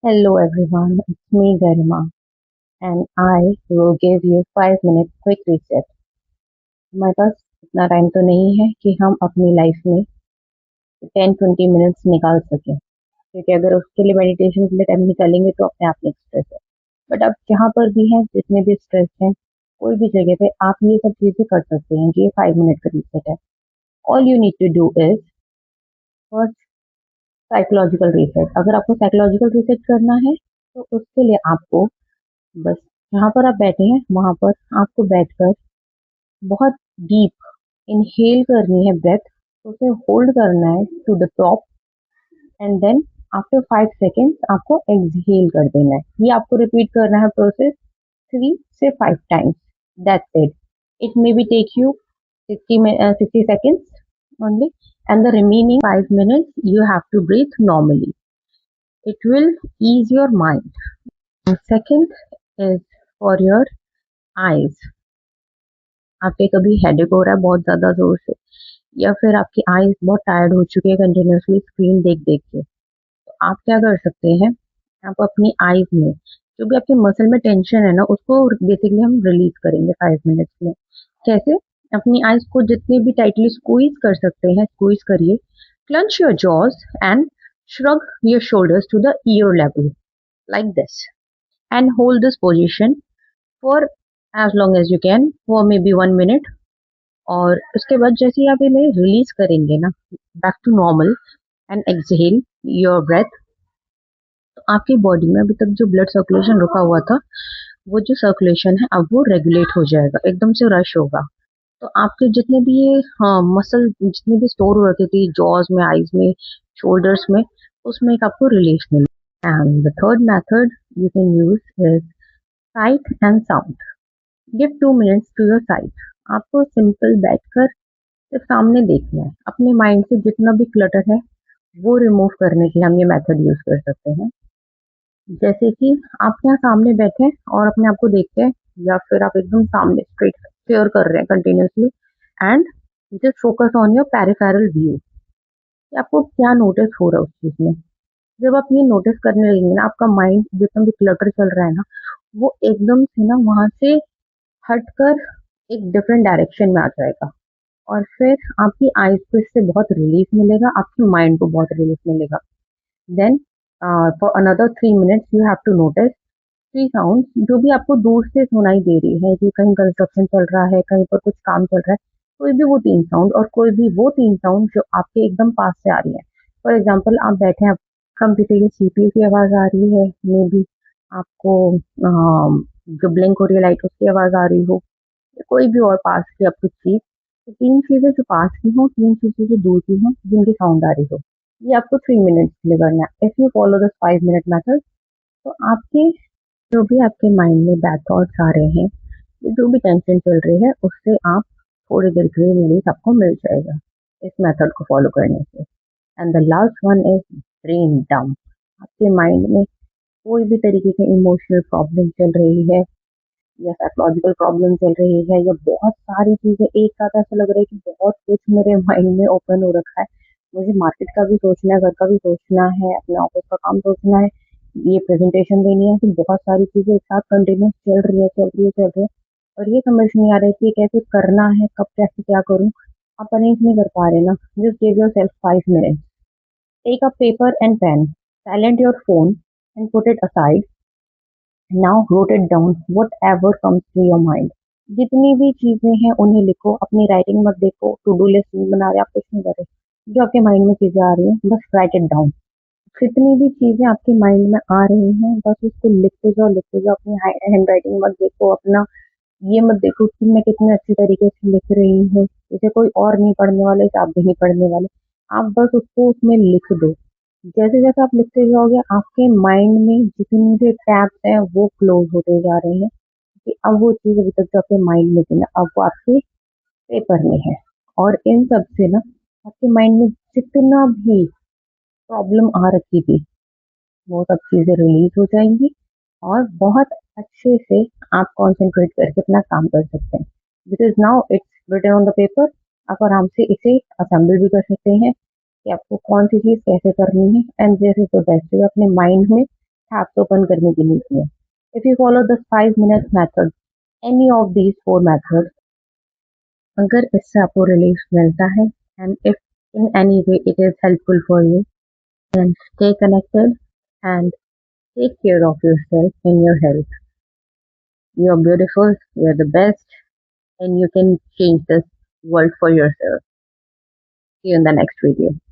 Hello everyone, it's me Garima and I will give you 5 minute quick reset. हमारे पास इतना time तो नहीं है कि हम अपनी लाइफ में 10-20 मिनट्स निकाल सकें, क्योंकि अगर उसके लिए मेडिटेशन के लिए टाइम निकालेंगे तो अपने आप में स्ट्रेस है। बट आप जहाँ पर भी हैं, जितने भी स्ट्रेस हैं, कोई भी जगह पे आप ये सब चीजें कर सकते हैं। ये 5 मिनट का रिसेट है। All you need to do is first psychological reset. अगर आपको साइकोलॉजिकल रिसेट करना है तो उसके लिए आपको बस जहाँ पर आप बैठे हैं वहां पर आपको बैठकर बहुत डीप इनहेल करनी है ब्रेथ। तो उसे होल्ड करना है to the top and then after 5 seconds आपको एक्सहेल कर देना है। ये आपको रिपीट करना है प्रोसेस 3 से 5 times. That's it. It may be take you 60 seconds only, and the remaining 5 minutes you have to breathe normally. It will ease your mind. And second is for your eyes. आपके कभी headache हो रहा है बहुत ज्यादा जोर से, या फिर आपकी आईज बहुत टायर्ड हो चुकी है कंटिन्यूअसली स्क्रीन देख देख के, तो आप क्या कर सकते हैं, आप अपनी आईज में जो भी आपके मसल में टेंशन है ना, उसको बेसिकली हम रिलीज करेंगे 5 मिनट्स में। कैसे? अपनी आईज को जितने भी टाइटली स्क्वीज कर सकते हैं स्क्वीज करिए, clench your jaws and shrug your shoulders to the ear level like this, and hold this position for as long as you can, for maybe 1 minute. और उसके बाद जैसे ही आप इन्हें रिलीज करेंगे ना back to normal and exhale your breath, तो आपकी बॉडी में अभी तक जो ब्लड सर्कुलेशन रुका हुआ था, वो जो सर्कुलेशन है अब वो रेगुलेट हो जाएगा, एकदम से रश होगा। तो आपके जितने भी ये मसल जितने भी स्टोर हो रखे थे जॉज में, आईज में, शोल्डर्स में, उसमें एक आपको रिलीफ मिले। And the third method you can use is sight and sound. Give 2 minutes to your sight. आपको सिंपल बैठकर सिर्फ सामने देखना है। अपने माइंड से जितना भी क्लटर है वो रिमूव करने के लिए हम ये मेथड यूज कर सकते हैं। जैसे कि आप यहाँ सामने बैठे हैं और अपने आप को देखते हैं, या फिर आप एकदम सामने स्ट्रेट स्टेयर कर रहे हैं continuously, and just focus on your peripheral view कि आपको क्या नोटिस हो रहा है उस चीज में। जब आप ये नोटिस करने लगेंगे ना, आपका माइंड जितना भी क्लटर चल रहा है ना, वो एकदम से ना वहां से हटकर एक डिफरेंट डायरेक्शन में आ जाएगा। और फिर आपकी आईज को इससे बहुत रिलीफ मिलेगा, आपके माइंड को बहुत रिलीफ मिलेगा। Then for another 3 minutes you have to notice 3 sound जो भी आपको दूर से सुनाई दे रही है, कि कहीं कंस्ट्रक्शन चल रहा है, कहीं पर कुछ काम चल रहा है, कोई भी वो 3 साउंड, और कोई भी वो 3 साउंड जो आपके एकदम पास से आ रही है। फॉर एग्जाम्पल आप बैठे हैं, कंप्यूटर की सीपीयू की आवाज आ रही है, मे बी आपको जो ब्लिंक हो रही है लाइट उसकी आवाज आ रही हो, कोई भी और पास की आप कुछ चीज, तो 3 चीजें जो पास की हो, 3 चीजें जो दूर की हो जिनकी साउंड आ रही हो, ये आपको 3 मिनट्स के लिए करना है। If you follow this 5 minute method, तो आपके जो भी आपके माइंड में बैड थॉट्स आ रहे हैं, जो भी टेंशन चल रही है, उससे आप थोड़ी देर के लिए रिलीफ आपको मिल जाएगा इस मेथड को फॉलो करने से। And the last one is brain dump. आपके माइंड में कोई भी तरीके की इमोशनल प्रॉब्लम चल रही है, या साइकोलॉजिकल प्रॉब्लम चल रही है, या बहुत सारी चीजें एक साथ, ऐसा लग रहा है कि बहुत कुछ मेरे माइंड में ओपन हो रखा है। मुझे मार्केट का भी सोचना है, घर का भी सोचना है, अपने ऑफिस का काम सोचना है, ये प्रेजेंटेशन देनी है, तो बहुत सारी चीजें एक साथ कंटिन्यूस चल रही है, चल रही है, चल रही है, और ये समझ नहीं आ रहा है कि कैसे करना है, कब कैसे क्या करूं। आप अरेंज नहीं कर पा रहे ना, just give yourself 5 minutes. Take a paper and pen, silent your phone and put it aside. Now wrote it down whatever comes to your mind. जितनी भी चीजें हैं उन्हें लिखो, अपनी राइटिंग मत देखो, टू डू लिस्ट नहीं बना रहे, आप कुछ नहीं कर रहे, जो आपके माइंड में चीजें आ रही हैं बस राइट इट डाउन। जितनी भी चीजें आपके माइंड में आ रही हैं बस उसको लिखते जाओ, लिखते जाओ। अपनी हैंड राइटिंग मत देखो, अपना ये मत देखो कि मैं कितने अच्छी तरीके से लिख रही हूँ, इसे कोई और नहीं पढ़ने वाले, इसे आप भी नहीं पढ़ने वाले। आप बस उसको उसमें लिख दो। जैसे जैसे आप लिखते जाओगे, आपके माइंड में जितनी भी टैब्स हैं वो क्लोज होते जा रहे हैं, कि अब वो चीज अभी तक जो आपके माइंड में थी ना, अब वो आपके पेपर में है। और इन सब से ना आपके माइंड में जितना भी प्रॉब्लम आ रखी थी, वो सब चीजें रिलीज हो जाएंगी, और बहुत अच्छे से आप कंसंट्रेट करके अपना काम कर सकते हैं। Because now it's written on the paper. आप आराम से इसे असेंबल भी कर सकते हैं कि आपको कौन सी चीज कैसे करनी है, and this is the best way अपने माइंड में ऐप तो ओपन करने की नहीं है. If you follow the 5 minutes method, any of these four methods, अगर इससे आपको relief मिलता है and if in any way it is helpful for you, then stay connected and take care of yourself and your health. You're beautiful, you're the best, and you can change this world for yourself. See you in the next video.